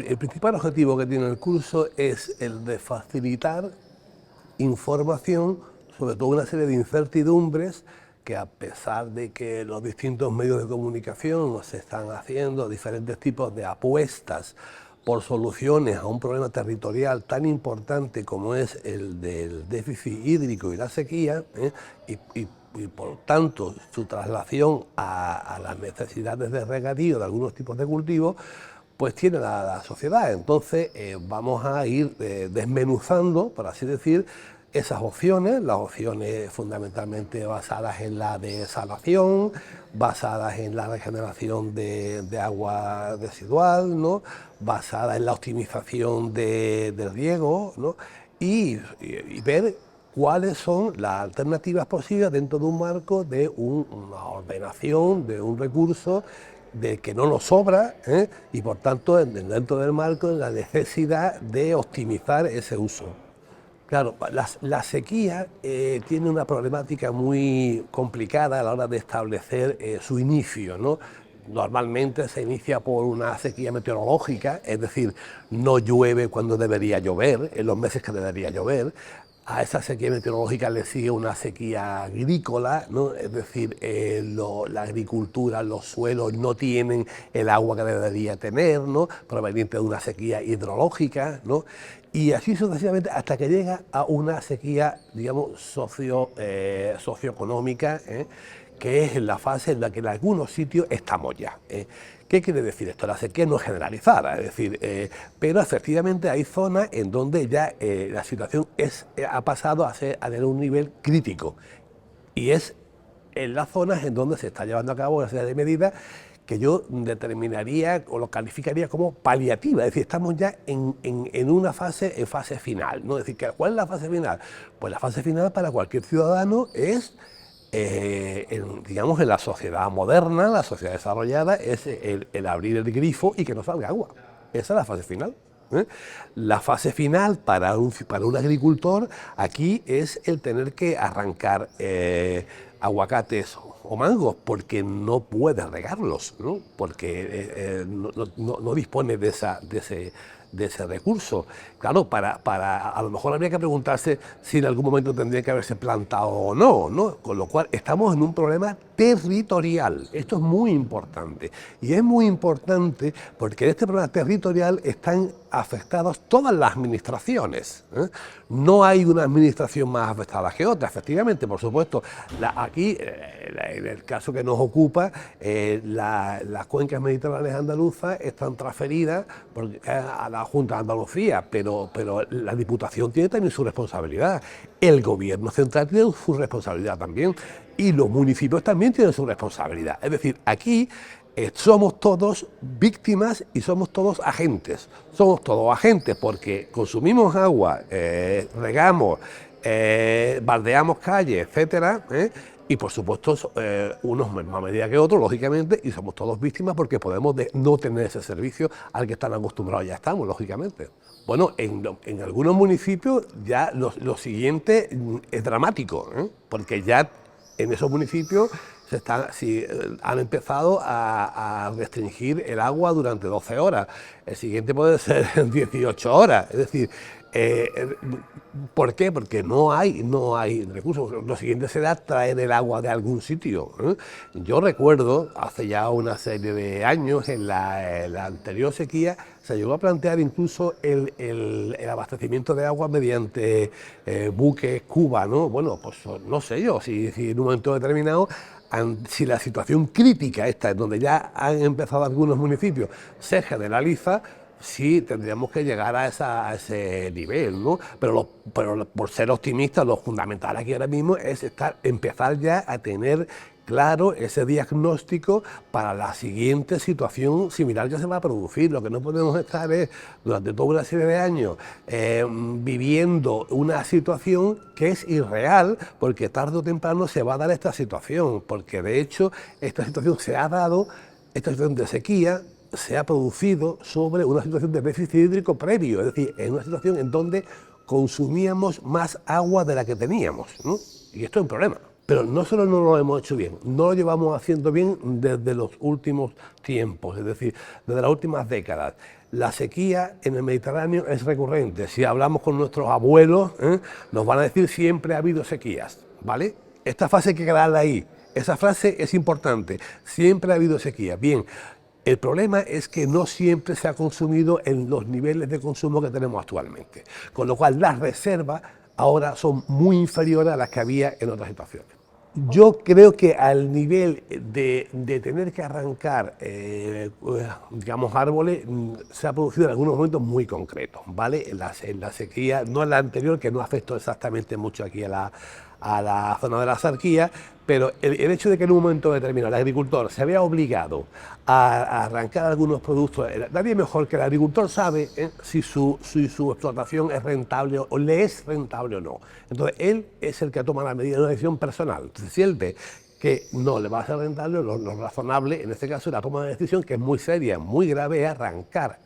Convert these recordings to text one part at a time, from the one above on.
el principal objetivo que tiene el curso es el de facilitar información sobre toda una serie de incertidumbres que, a pesar de que los distintos medios de comunicación se están haciendo diferentes tipos de apuestas por soluciones a un problema territorial tan importante como es el del déficit hídrico y la sequía, y por tanto su traslación a las necesidades de regadío de algunos tipos de cultivos, pues tiene la sociedad. Entonces vamos a ir desmenuzando, por así decir, esas opciones, las opciones fundamentalmente basadas en la desalación, basadas en la regeneración de agua residual, ¿no?, basada en la optimización del riego, ¿no?, y ver cuáles son las alternativas posibles dentro de un marco de una ordenación de un recurso de que no nos sobra, y por tanto dentro del marco de la necesidad de optimizar ese uso. Claro, la sequía tiene una problemática muy complicada a la hora de establecer su inicio, ¿no? Normalmente se inicia por una sequía meteorológica, es decir, no llueve cuando debería llover, en los meses que debería llover. A esa sequía meteorológica le sigue una sequía agrícola, ¿no? Es decir, la agricultura, los suelos no tienen el agua que debería tener, ¿no?, proveniente de una sequía hidrológica, ¿no?, y así sucesivamente hasta que llega a una sequía, digamos, socioeconómica, que es la fase en la que en algunos sitios estamos ya. ¿Qué quiere decir esto? La sequía no es generalizada, es decir, pero efectivamente hay zonas en donde ya la situación ha pasado a tener un nivel crítico, y es en las zonas en donde se está llevando a cabo una serie de medidas que yo determinaría o lo calificaría como paliativa, es decir, estamos ya en una fase final, ¿no? Es decir, ¿cuál es la fase final? Pues la fase final para cualquier ciudadano es, digamos, en la sociedad moderna, la sociedad desarrollada, es el abrir el grifo y que no salga agua. Esa es la fase final. La fase final para un agricultor aquí es el tener que arrancar aguacates o mangos, porque no puede regarlos, ¿no?, porque no dispone de ese recurso. Claro, a lo mejor habría que preguntarse si en algún momento tendría que haberse plantado o no, ¿no? Con lo cual estamos en un problema territorial. Esto es muy importante. Y es muy importante porque en este problema territorial están afectadas todas las administraciones, No hay una administración más afectada que otra, efectivamente, por supuesto. Aquí, en el caso que nos ocupa, las cuencas mediterráneas andaluzas están transferidas a la Junta de Andalucía, pero la Diputación tiene también su responsabilidad, el Gobierno central tiene su responsabilidad también, y los municipios también tienen su responsabilidad. Es decir, aquí somos todos víctimas y somos todos agentes. Somos todos agentes porque consumimos agua, regamos, baldeamos calles, etcétera, y por supuesto unos en más medida que otros, lógicamente, y somos todos víctimas porque podemos no tener ese servicio al que están acostumbrados, ya estamos, lógicamente. Bueno, en algunos municipios ya lo siguiente es dramático, porque ya en esos municipios han empezado a restringir el agua durante 12 horas, el siguiente puede ser 18 horas, es decir, ¿por qué? Porque no hay recursos. Lo siguiente será traer el agua de algún sitio. Yo recuerdo, hace ya una serie de años, en la anterior sequía, se llegó a plantear incluso el abastecimiento de agua mediante buques Cuba, ¿no? Bueno, pues no sé yo, si en un momento determinado, si la situación crítica esta, en donde ya han empezado algunos municipios, se generaliza, sí tendríamos que llegar a ese nivel, ¿no? Pero por ser optimistas, lo fundamental aquí ahora mismo es empezar ya a tener claro ese diagnóstico para la siguiente situación similar que se va a producir. Lo que no podemos estar es, durante toda una serie de años, viviendo una situación que es irreal, porque tarde o temprano se va a dar esta situación, porque de hecho esta situación se ha dado, esta situación de sequía, se ha producido sobre una situación de déficit hídrico previo, es decir, en una situación en donde consumíamos más agua de la que teníamos, ¿no? Y esto es un problema. Pero no solo no lo hemos hecho bien, no lo llevamos haciendo bien desde los últimos tiempos, es decir, desde las últimas décadas. La sequía en el Mediterráneo es recurrente. Si hablamos con nuestros abuelos, nos van a decir siempre ha habido sequías, ¿vale? Esta frase hay que quedarla ahí. Esa frase es importante. Siempre ha habido sequía. Bien, el problema es que no siempre se ha consumido en los niveles de consumo que tenemos actualmente. Con lo cual las reservas ahora son muy inferiores a las que había en otras situaciones. Yo creo que al nivel de tener que arrancar, digamos, árboles, se ha producido en algunos momentos muy concretos, ¿vale? En la sequía, no en la anterior, que no afectó exactamente mucho aquí a la zona de la Axarquía, pero el hecho de que en un momento determinado el agricultor se vea obligado a arrancar algunos productos, nadie mejor que el agricultor sabe si su explotación es rentable o le es rentable o no. Entonces él es el que toma la medida de una decisión personal. Entonces, si él ve que no le va a ser rentable, lo razonable, en este caso, la toma de decisión, que es muy seria, muy grave, es arrancar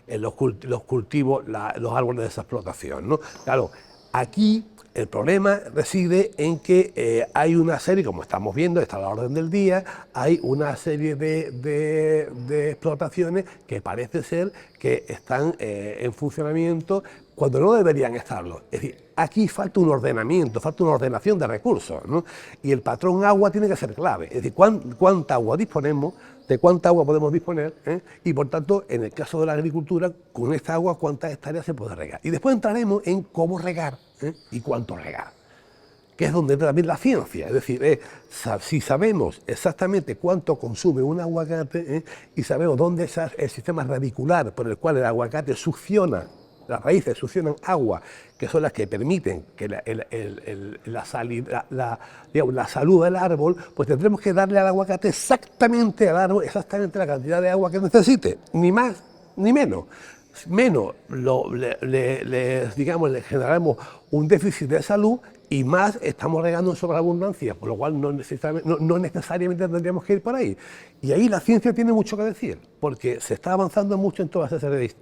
los cultivos, los árboles de esa explotación, ¿no? Claro, aquí el problema reside en que hay una serie, como estamos viendo, está a la orden del día, hay una serie de explotaciones que parece ser que están en funcionamiento cuando no deberían estarlo. Es decir, aquí falta un ordenamiento, falta una ordenación de recursos, ¿no? Y el patrón agua tiene que ser clave. Es decir, cuánta agua disponemos, de cuánta agua podemos disponer, y por tanto, en el caso de la agricultura, con esta agua, cuántas hectáreas se puede regar. Y después entraremos en cómo regar y cuánto regar, que es donde entra también la ciencia. Es decir, si sabemos exactamente cuánto consume un aguacate y sabemos dónde está el sistema radicular por el cual el aguacate succiona, las raíces succionan agua, que son las que permiten que la salud del árbol, pues tendremos que darle al aguacate exactamente la cantidad de agua que necesite, ni más ni menos. Menos le generaremos un déficit de salud y más estamos regando en sobreabundancia, por lo cual no necesariamente tendríamos que ir por ahí. Y ahí la ciencia tiene mucho que decir, porque se está avanzando mucho en toda esa serie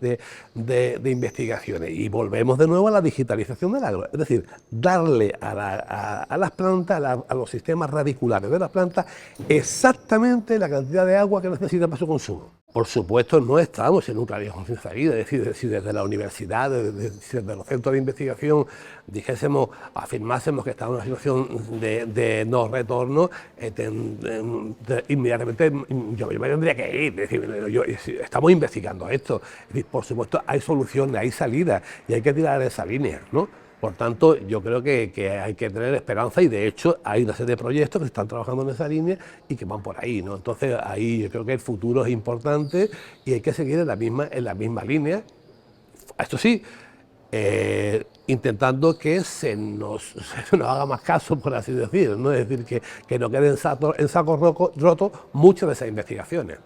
de investigaciones. Y volvemos de nuevo a la digitalización del agro, es decir, darle a las plantas, a los sistemas radiculares de las plantas, exactamente la cantidad de agua que necesitan para su consumo. Por supuesto, no estamos en un radio de salida, es decir, si desde la universidad, desde los centros de investigación afirmásemos que estamos en una situación de no retorno, inmediatamente yo me tendría que ir. Es decir, estamos investigando esto. Es decir, por supuesto, hay soluciones, hay salidas y hay que tirar esa línea, ¿no? Por tanto, yo creo que hay que tener esperanza y, de hecho, hay una serie de proyectos que están trabajando en esa línea y que van por ahí, ¿no? Entonces, ahí yo creo que el futuro es importante y hay que seguir en la misma línea. Esto sí, intentando que se nos haga más caso, por así decir, ¿no? Es decir, que no queden en saco roto muchas de esas investigaciones.